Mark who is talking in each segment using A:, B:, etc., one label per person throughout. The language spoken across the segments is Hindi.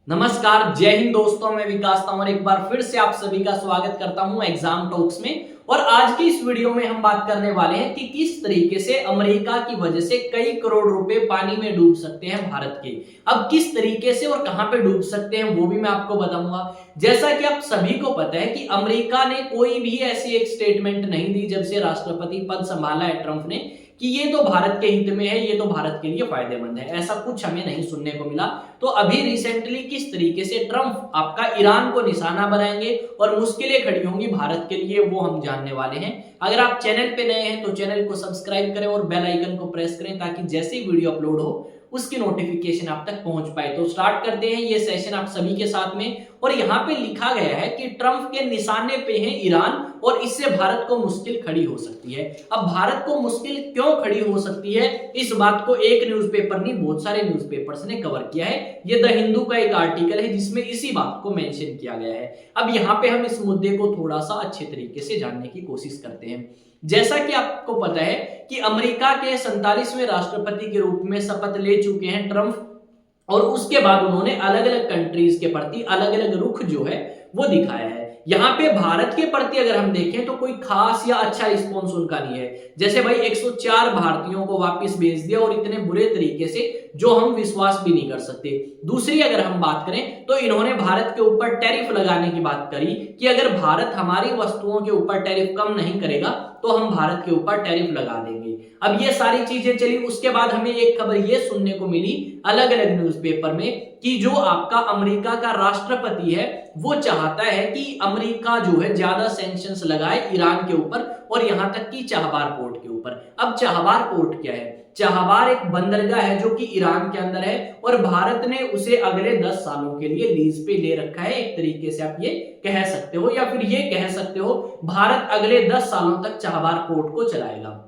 A: नमस्कार, जय हिंद दोस्तों। मैं विकास तंवर एक बार फिर से आप सभी का स्वागत करता हूं एग्जाम टॉक्स में। और आज की इस वीडियो में हम बात करने वाले हैं कि किस तरीके से अमेरिका की वजह से कई करोड़ रुपए पानी में डूब सकते हैं भारत के। अब किस तरीके से और कहां पे डूब सकते हैं वो भी मैं आपको बताऊंगा। जैसा कि आप सभी को पता है कि अमेरिका ने कोई भी ऐसी एक स्टेटमेंट नहीं दी जब से राष्ट्रपति पद संभाला है ट्रंप ने कि ये तो भारत के हित में है, ये तो भारत के लिए फायदेमंद है। ऐसा कुछ हमें नहीं सुनने को मिला। तो अभी रिसेंटली किस तरीके से ट्रंप आपका ईरान को निशाना बनाएंगे और मुश्किलें खड़ी होंगी भारत के लिए, वो हम जानने वाले हैं। अगर आप चैनल पे नए हैं तो चैनल को सब्सक्राइब करें और बेल आइकन को प्रेस करें ताकि जैसे ही वीडियो अपलोड हो उसकी नोटिफिकेशन आप तक पहुंच पाए। तो स्टार्ट करते हैं ये सेशन आप सभी के साथ में। और यहाँ पे लिखा गया है कि ट्रंप के निशाने पे है ईरान और इससे भारत को मुश्किल खड़ी हो सकती है। अब भारत को मुश्किल क्यों खड़ी हो सकती है, इस बात को एक न्यूज़पेपर नहीं बहुत सारे न्यूज़पेपर्स ने कवर किया है। ये द हिंदू का एक आर्टिकल है जिसमें इसी बात को मेंशन किया गया है। अब यहाँ पे हम इस मुद्दे को थोड़ा सा अच्छे तरीके से जानने की कोशिश करते हैं। जैसा कि आपको पता है कि अमेरिका के 47वें राष्ट्रपति के रूप में शपथ ले चुके हैं ट्रंप। और उसके बाद उन्होंने अलग अलग कंट्रीज के प्रति अलग अलग रुख जो है वो दिखाया है। यहाँ पे भारत के प्रति अगर हम देखें तो कोई खास या अच्छा रिस्पॉन्स उनका नहीं है। जैसे भाई 104 भारतीयों को वापस भेज दिया और इतने बुरे तरीके से जो हम विश्वास भी नहीं कर सकते। दूसरी अगर हम बात करें तो इन्होंने भारत के ऊपर टैरिफ लगाने की बात करी कि अगर भारत हमारी वस्तुओं के ऊपर टैरिफ कम नहीं करेगा तो हम भारत के ऊपर टैरिफ लगा देंगे। अब ये सारी चीजें चली, उसके बाद हमें एक खबर ये सुनने को मिली अलग अलग न्यूज़पेपर में कि जो आपका अमेरिका का राष्ट्रपति है वो चाहता है कि अमेरिका जो है ज्यादा सैंक्शंस लगाए ईरान के ऊपर और यहां तक कि चाहबार पोर्ट के ऊपर। अब चाहबार पोर्ट क्या है? चाहबार एक बंदरगाह है जो कि ईरान के अंदर है और भारत ने उसे अगले 10 सालों के लिए लीज पे ले रखा है। एक तरीके से आप ये कह सकते हो या फिर ये कह सकते हो भारत अगले 10 सालों तक चाहबार पोर्ट को चलाएगा।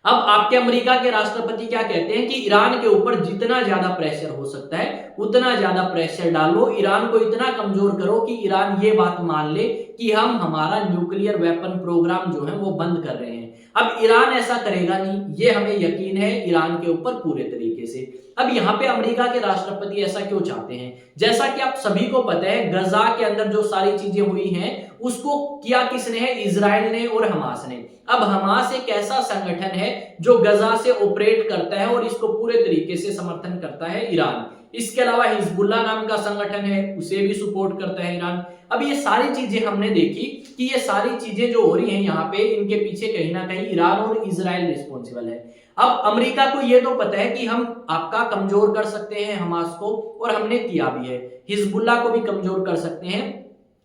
A: अब आपके अमेरिका के राष्ट्रपति क्या कहते हैं कि ईरान के ऊपर जितना ज्यादा प्रेशर हो सकता है उतना ज्यादा प्रेशर डालो, ईरान को इतना कमजोर करो कि ईरान ये बात मान ले कि हम हमारा न्यूक्लियर वेपन प्रोग्राम जो है वो बंद कर रहे हैं। अब ईरान ऐसा करेगा नहीं, ये हमें यकीन है ईरान के ऊपर पूरे तरीके से। अब यहाँ पे अमेरिका के राष्ट्रपति ऐसा क्यों चाहते हैं? जैसा कि आप सभी को पता है गजा के अंदर जो सारी चीजें हुई हैं उसको किया किसने है? इजराइल ने और हमास ने। अब हमास एक ऐसा संगठन है जो गजा से ऑपरेट करता है और इसको पूरे तरीके से समर्थन करता है ईरान। इसके अलावा हिजबुल्लाह नाम का संगठन है, उसे भी सपोर्ट करता है ईरान। अब ये सारी चीजें हमने देखी कि ये सारी चीजें जो हो रही हैं यहाँ पे इनके पीछे कहीं ना कहीं ईरान और इजराइल रिस्पॉन्सिबल है। अब अमेरिका को ये तो पता है कि हम आपका कमजोर कर सकते हैं हमास को और हमने किया भी है, हिजबुल्लाह को भी कमजोर कर सकते हैं।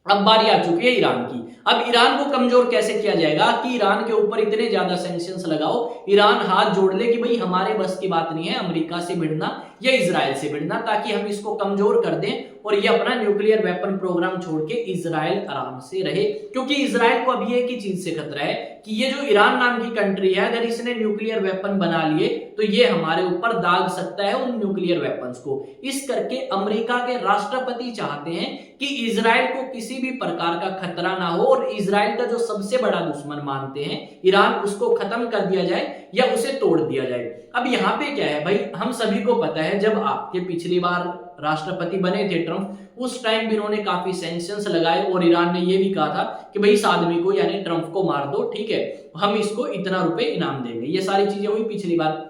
A: अब बारी आ चुकी है ईरान की। अब ईरान को कमजोर कैसे किया जाएगा कि ईरान के ऊपर इतने ज्यादा सैंक्शंस लगाओ, ईरान हाथ जोड़ ले कि भाई हमारे बस की बात नहीं है अमेरिका से भिड़ना या इजराइल से भिड़ना, ताकि हम इसको कमजोर कर दें और ये अपना न्यूक्लियर वेपन प्रोग्राम छोड़ के इजराइल आराम से रहे। क्योंकि इजराइल को अभी एक ही चीज से खतरा है कि ये जो ईरान नाम की कंट्री है अगर इसने न्यूक्लियर वेपन बना लिए तो ये हमारे ऊपर दाग सकता है उन न्यूक्लियर वेपन्स को। इस करके अमेरिका के राष्ट्रपति चाहते हैं कि इजराइल को किसी भी प्रकार का खतरा ना हो और इजराइल का जो सबसे बड़ा दुश्मन मानते हैं ईरान, उसको खत्म कर दिया जाए या उसे तोड़ दिया जाए। अब यहाँ पे क्या है भाई, हम सभी को पता है जब आपके पिछली बार राष्ट्रपति बने थे ट्रंप, उस टाइम भी इन्होंने काफी सैंक्शंस लगाए और ईरान ने ये भी कहा था कि भाई इस आदमी को यानी ट्रंप को मार दो, ठीक है, हम इसको इतना रुपए इनाम देंगे। ये सारी चीजें हुई पिछली बार।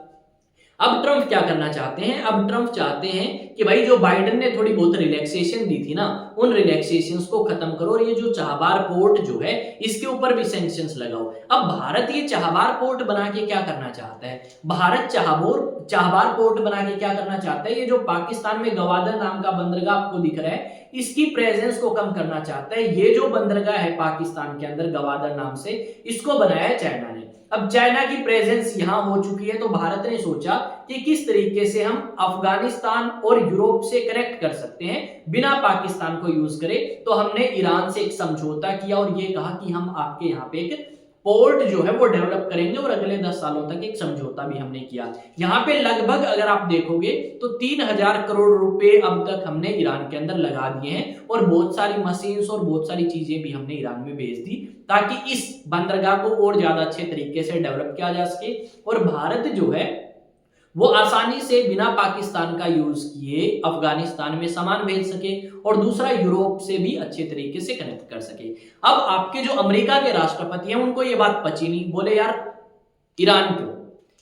A: अब ट्रंप क्या करना चाहते हैं? अब ट्रंप चाहते हैं कि भाई जो बाइडेन ने थोड़ी बहुत रिलैक्सेशन दी थी ना, उन रिलैक्सेशंस को खत्म करो और ये जो चाहबार पोर्ट जो है इसके ऊपर भी सैंक्शंस लगाओ। अब भारत ये चाहबार पोर्ट बना के क्या करना चाहता है? भारत चाहबार पोर्ट बना के क्या करना चाहता है? ये जो पाकिस्तान में गवादर नाम का बंदरगाह आपको दिख रहा है इसकी प्रेजेंस को कम करना चाहता है। ये जो बंदरगाह है पाकिस्तान के अंदर गवादर नाम से, इसको बनाया है चाइना ने। अब चाइना की प्रेजेंस यहां हो चुकी है तो भारत ने सोचा कि किस तरीके से हम अफगानिस्तान और यूरोप से कनेक्ट कर सकते हैं बिना पाकिस्तान को यूज करे। तो हमने ईरान से एक समझौता किया और ये कहा कि हम आपके यहाँ पे एक पोर्ट जो है वो डेवलप करेंगे और अगले 10 सालों तक एक समझौता भी हमने किया। यहाँ पे लगभग अगर आप देखोगे तो 3000 करोड़ रुपए अब तक हमने ईरान के अंदर लगा दिए हैं और बहुत सारी मशीन्स और बहुत सारी चीजें भी हमने ईरान में भेज दी ताकि इस बंदरगाह को और ज्यादा अच्छे तरीके से डेवलप किया जा सके। और भारत जो है वो आसानी से बिना पाकिस्तान का यूज किए अफगानिस्तान में सामान भेज सके और दूसरा यूरोप से भी अच्छे तरीके से कनेक्ट कर सके। अब आपके जो अमेरिका के राष्ट्रपति हैं उनको ये बात पची नहीं, बोले यार ईरान क्यों,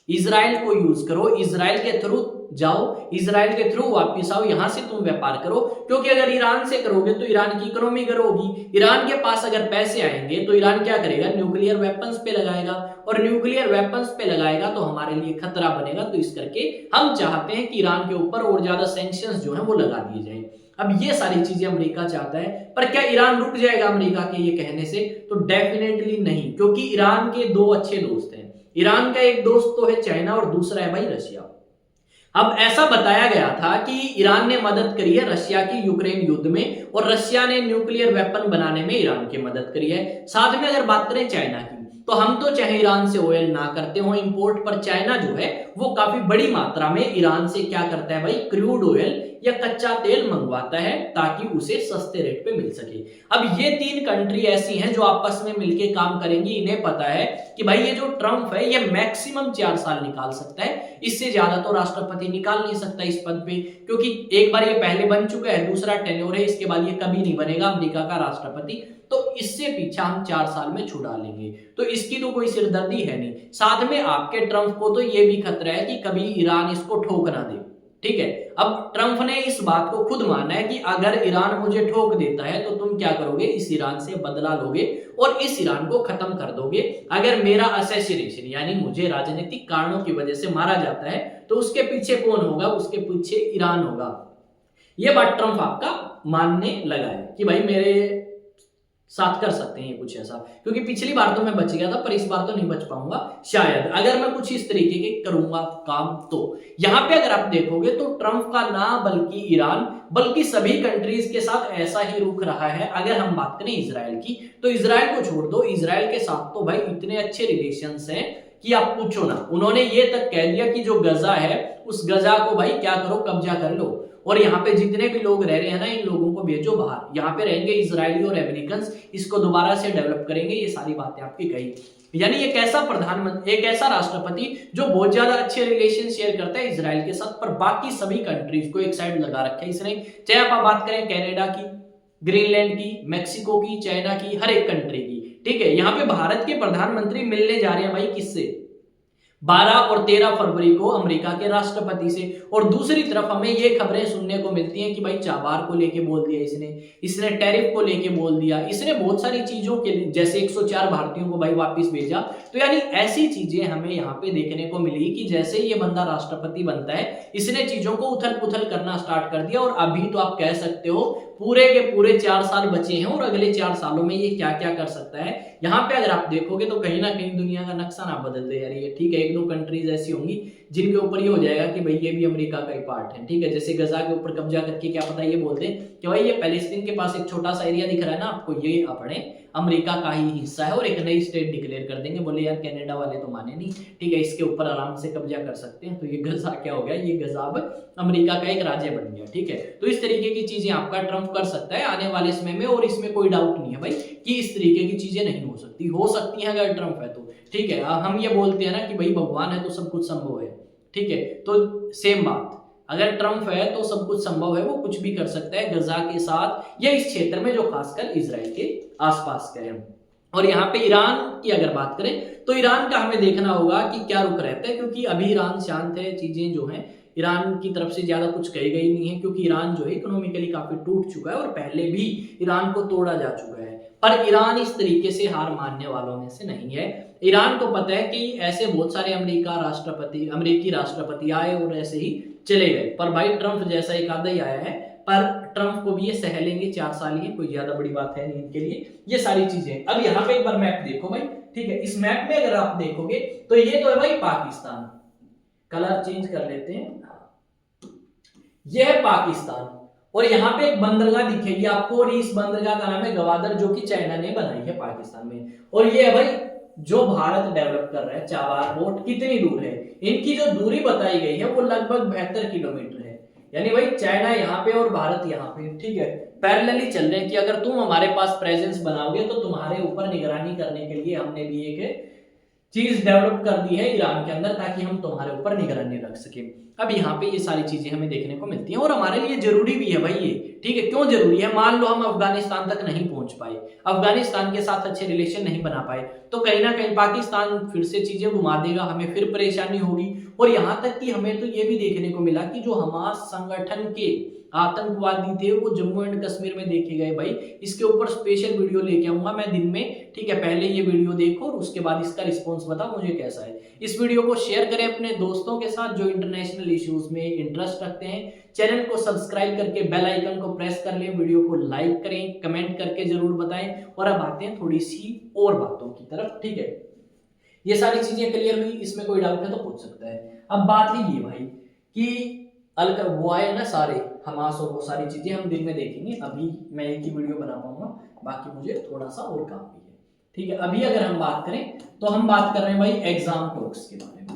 A: इजराइल को यूज करो, इजराइल के थ्रू जाओ, इजराइल के थ्रू वापस आओ, यहां से तुम व्यापार करो, क्योंकि अगर ईरान से करोगे तो ईरान की इकोनॉमी ग्रो होगी, ईरान के पास अगर पैसे आएंगे तो ईरान क्या करेगा, न्यूक्लियर वेपन्स पे लगाएगा, और न्यूक्लियर वेपन्स पे लगाएगा तो हमारे लिए खतरा बनेगा। तो इस करके हम चाहते हैं कि ईरान के ऊपर और ज्यादा सैंक्शंस जो है वो लगा दिए जाएं। अब ये सारी चीजें अमेरिका चाहता है, पर क्या ईरान रुक जाएगा अमेरिका के ये कहने से? तो डेफिनेटली नहीं, क्योंकि ईरान के दो अच्छे दोस्त हैं। ईरान का एक दोस्त तो है चाइना और दूसरा है भाई रशिया। अब ऐसा बताया गया था कि ईरान ने मदद करी है रशिया की यूक्रेन युद्ध में, और रशिया ने न्यूक्लियर वेपन बनाने में ईरान की मदद करी है। साथ में अगर बात करें चाइना की, तो हम तो चाहे ईरान से ऑयल ना करते हो इंपोर्ट, पर चाइना जो है वो काफी बड़ी मात्रा में ईरान से क्या करता है भाई, क्रूड ऑयल या कच्चा तेल मंगवाता है ताकि उसे सस्ते रेट पे मिल सके। अब ये तीन कंट्री ऐसी हैं जो आपस में मिलके काम करेंगी। इन्हें पता है कि भाई ये जो ट्रंप है ये मैक्सिमम 4 साल निकाल सकता है, इससे ज्यादा तो राष्ट्रपति निकाल नहीं सकता इस पद पे, क्योंकि एक बार ये पहले बन चुका है, दूसरा टेन्योर है, इसके बाद ये कभी नहीं बनेगा अमेरिका का राष्ट्रपति। तो इससे पीछा हम 4 साल में छुड़ा लेंगे, तो इसकी तो कोई सिरदर्दी है नहीं। साथ में आपके ट्रंप को तो ये भी खतरा है कि कभी ईरान इसको ठोक ना दे, ठीक है। अब ट्रंप ने इस बात को खुद माना है कि अगर ईरान मुझे ठोक देता है तो तुम क्या करोगे, इस ईरान से बदला लोगे और इस ईरान को खत्म कर दोगे। अगर मेरा असैसिनेशन यानी मुझे राजनीतिक कारणों की वजह से मारा जाता है तो उसके पीछे कौन होगा, उसके पीछे ईरान होगा। यह बात ट्रंप आपका मानने लगा है कि भाई मेरे साथ कर सकते हैं ये कुछ ऐसा, क्योंकि पिछली बार तो मैं बच गया था पर इस बार तो नहीं बच पाऊंगा शायद, अगर मैं कुछ इस तरीके के करूंगा काम। तो यहां पे अगर आप देखोगे तो ट्रंप का ना बल्कि ईरान बल्कि सभी कंट्रीज के साथ ऐसा ही रुख रहा है। अगर हम बात करें इजराइल की, तो इजराइल को छोड़ दो, इजराइल के साथ तो भाई इतने अच्छे रिलेशंस हैं कि आप पूछो ना। उन्होंने ये तक कह दिया कि जो गजा है उस गजा को भाई क्या करो, कब्जा कर लो, और यहाँ पे जितने भी लोग रह रहे हैं ना इन लोगों को भेजो बाहर, यहाँ पे रहेंगे इजरायली और अमेरिकन, इसको दोबारा से डेवलप करेंगे। ये सारी बातें आपकी कही, यानी एक ऐसा प्रधानमंत्री, एक ऐसा राष्ट्रपति जो बहुत ज्यादा अच्छे रिलेशन शेयर करता है इजराइल के साथ, पर बाकी सभी कंट्रीज को एक साइड लगा रखा है इसने। चाहे आप बात करें कनाडा की, ग्रीनलैंड की, मेक्सिको की, चाइना की, हर एक कंट्री की, ठीक है। यहाँ पे भारत के प्रधानमंत्री मिलने जा रहे हैं भाई किससे, 12 और 13 फरवरी को अमेरिका के राष्ट्रपति से। और दूसरी तरफ हमें ये खबरें सुनने को मिलती हैं कि भाई चाबार को लेके बोल दिया इसने टैरिफ को लेके बोल दिया, इसने बहुत सारी चीजों के लिए, जैसे 104 भारतीयों को भाई वापस भेजा। तो यानी ऐसी चीजें हमें यहाँ पे देखने को मिली कि जैसे ये बंदा राष्ट्रपति बनता है इसने चीजों को उथल पुथल करना स्टार्ट कर दिया। और अभी तो आप कह सकते हो पूरे के पूरे 4 साल बचे हैं और अगले 4 सालों में ये क्या क्या कर सकता है। यहाँ पे अगर आप देखोगे तो कहीं ना कहीं दुनिया का नक्शा ना बदल दे यार ये, ठीक है। 1-2 कंट्रीज ऐसी होंगी जिनके ऊपर ये हो जाएगा कि भाई ये भी अमेरिका का ही पार्ट है, ठीक है। जैसे गजा के ऊपर कब्जा करके क्या पता ये बोल दे कि भाई ये पैलेस्टीन के पास एक छोटा सा एरिया दिख रहा है ना आपको, ये अपने अमेरिका का ही हिस्सा है, और एक नई स्टेट डिक्लेयर कर देंगे। बोले यार कनाडा वाले तो माने नहीं, ठीक है, इसके ऊपर आराम से कब्जा कर सकते हैं। तो ये गजा क्या हो गया, ये गजा अब अमेरिका का एक राज्य बन गया, ठीक है। तो इस तरीके की चीजें आपका ट्रंप कर सकता है आने वाले समय में, और इसमें कोई डाउट नहीं है भाई कि इस तरीके की चीजें नहीं हो सकती हैं अगर ट्रंप है तो, ठीक है। हम ये बोलते हैं ना कि भाई भगवान है तो सब कुछ संभव है, ठीक है। तो सेम बात, अगर ट्रंप है तो सब कुछ संभव है, वो कुछ भी कर सकता है गजा के साथ या इस क्षेत्र में जो खासकर इजराइल के आसपास का है। और यहाँ पे ईरान की अगर बात करें तो ईरान का हमें देखना होगा कि क्या रुख रहता है, क्योंकि अभी ईरान शांत है, चीजें जो हैं ईरान की तरफ से ज्यादा कुछ कही गई नहीं है, क्योंकि ईरान जो है इकोनॉमिकली काफी टूट चुका है और पहले भी ईरान को तोड़ा जा चुका है। पर ईरान इस तरीके से हार मानने वालों में से नहीं है। ईरान को पता है कि ऐसे बहुत सारे अमेरिकी राष्ट्रपति आए और ऐसे ही चले गए, पर भाई ट्रंप जैसा एक आधा ही आया है, पर ट्रंप को भी ये सह लेंगे 4 साल, ये कोई ज्यादा बड़ी बात है नहीं इनके लिए ये सारी चीजें। अब यहाँ पे एक बार मैप देखो भाई, ठीक है। इस मैप में अगर आप देखोगे तो ये तो है भाई पाकिस्तान, कलर चेंज कर लेते हैं, यह है पाकिस्तान, और यहाँ पे एक बंदरगाह दिखेगी आपको, और इस बंदरगाह का नाम है गवादर, जो कि चाइना ने बनाई है पाकिस्तान में। और ये है भाई जो भारत डेवलप कर रहा है चाबार पोर्ट, कितनी दूर है, इनकी जो दूरी बताई गई है वो लगभग 72 किलोमीटर है। यानी भाई चाइना यहाँ पे और भारत यहाँ पे, ठीक है, पैरेलली चल रहे हैं कि अगर तुम हमारे पास प्रेजेंस बनाओगे तो तुम्हारे ऊपर निगरानी करने के लिए हमने भी एक चीज डेवलप कर दी है ईरान के अंदर ताकि हम तुम्हारे ऊपर निगरानी रख सके। अब यहाँ पे ये सारी चीजें हमें देखने को मिलती हैं और हमारे लिए जरूरी भी है भाई ये, ठीक है। क्यों जरूरी है? मान लो हम अफगानिस्तान तक नहीं पहुंच पाए, अफगानिस्तान के साथ अच्छे रिलेशन नहीं बना पाए, तो कहीं ना कहीं पाकिस्तान फिर से चीजें घुमा देगा, हमें फिर परेशानी होगी। और यहाँ तक कि हमें तो ये भी देखने को मिला कि जो हमास संगठन के आतंकवादी थे वो जम्मू एंड कश्मीर में देखे गए भाई। इसके ऊपर स्पेशल वीडियो लेके आऊंगा मैं दिन में, ठीक है। पहले ये वीडियो देखो और उसके बाद इसका रिस्पॉन्स बताओ मुझे कैसा है। इस वीडियो को शेयर करें अपने दोस्तों के साथ जो इंटरनेशनल इश्यूज में इंटरेस्ट रखते हैं। चैनल को सब्सक्राइब करके बेल आइकन को प्रेस कर लें, वीडियो को लाइक करें, कमेंट करके जरूर बताएं। और अब आते हैं थोड़ी सी और बातों की तरफ, ठीक है। ये सारी चीजें क्लियर हुई, इसमें कोई डाउट है तो पूछ सकता है। अब बात है ये भाई कि वो आए ना सारे हमास और वो सारी चीजें हम दिन में देखेंगे। अभी मैं एक ही वीडियो बना पाऊंगा, बाकी मुझे थोड़ा सा और काम भी है, ठीक है। अभी अगर हम बात करें तो हम बात कर रहे हैं भाई एग्जाम टॉक्स के बारे में।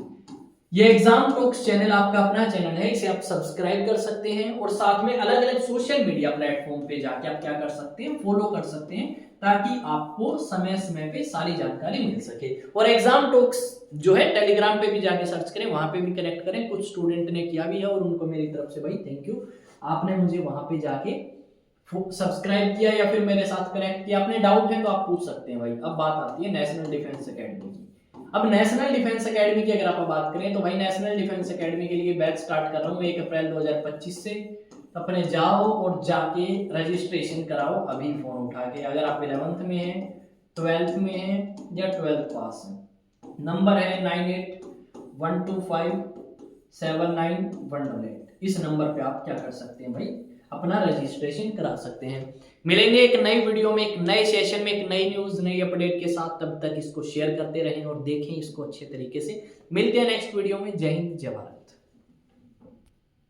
A: ये एग्जाम टॉक्स चैनल आपका अपना चैनल है, इसे आप सब्सक्राइब कर सकते हैं और साथ में अलग अलग सोशल मीडिया प्लेटफॉर्म पे जाके आप क्या कर सकते हैं, फॉलो कर सकते हैं, ताकि आपको समय समय पे सारी जानकारी मिल सके। और एग्जाम टॉक्स जो है टेलीग्राम पे भी जाके सर्च करें, वहां पे भी कनेक्ट करें। कुछ स्टूडेंट ने किया भी है और उनको मेरी तरफ से भाई थैंक यू, आपने मुझे वहां पे जाके सब्सक्राइब किया या फिर मेरे साथ कनेक्ट किया। अपने डाउट है तो आप पूछ सकते हैं भाई। अब बात आती है नेशनल डिफेंस एकेडमी की। अब नेशनल डिफेंस एकेडमी की अगर आप बात करें तो भाई नेशनल डिफेंस एकेडमी के लिए बैच स्टार्ट कर रहा हूँ 1 अप्रैल 2025 से। अपने जाओ और जाके रजिस्ट्रेशन कराओ अभी फोन उठा के। अगर आप 11th में हैं, 12th में हैं या 12th पास हैं, नंबर है 9812579188। इस नंबर पे आप क्या कर सकते हैं भाई, अपना रजिस्ट्रेशन करा सकते हैं। मिलेंगे एक नई वीडियो में, एक नए सेशन में, एक नई न्यूज, नई अपडेट के साथ। तब तक इसको शेयर करते रहें और देखें इसको अच्छे तरीके से। मिलते हैं नेक्स्ट वीडियो में। जय हिंद, जय भारत।